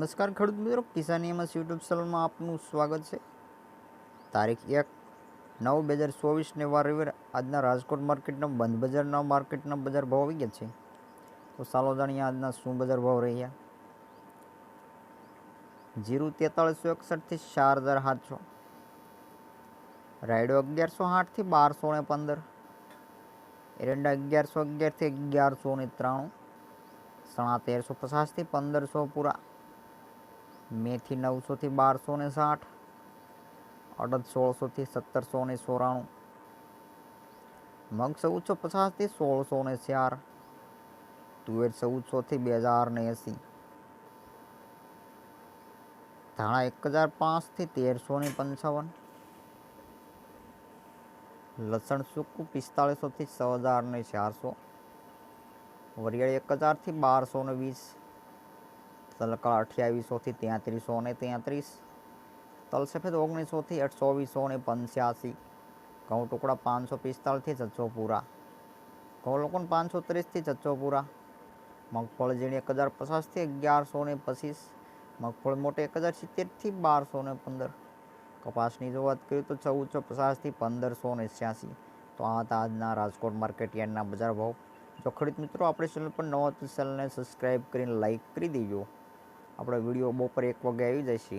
નમસ્કાર ખેડૂત મિત્રો, કિસાન એમએસ યુટ્યુબ ચેનલમાં આપનું સ્વાગત છે। તારીખ 1/9/2024 વાર રવિવાર આજના રાજકોટ માર્કેટના બંધ બજારના માર્કેટના બજાર ભાવ આવી ગયા છે। તો ચાલો જાણીએ આજના શું બજાર ભાવ રહ્યા। જીરું 4361 થી 4700, રાયડો 1108 થી 1215, એરંડા 1111 થી 1193, ચણા 1350 થી 1500 પૂરા, मेथी 900 થી 1260, अड़द 1600 થી 1794, मग 1450 થી 1604, तुवेर 1400 થી 2080, धाणा 1005 થી 1355, लसण सूकू 4500 થી 6400, वरियाળી 1000 થી 1220, तलकड़ा 2800 થી 3333, तल सफेद 1900 થી 2485, घऊं टुकड़ा 545 થી 600 पूरा, घऊं लोकोन 530 થી 600 पूरा, मगफળી ઝીણી 1050 થી 1125, मगफળી मोटी 1070 થી 1215, કપાસની જો વાત કરીએ તો 1450 થી 1586। તો આ હતા આજના રાજકોટ માર્કેટ યાર્ડના બજાર ભાવ। જો ખેડૂત મિત્રો આપણી ચેનલ પર નવા તો ચેનલને સબસ્ક્રાઈબ કરીને લાઈક કરી દેજો। આપણો વિડીયો બપોરે 1 વાગે આવી જશે।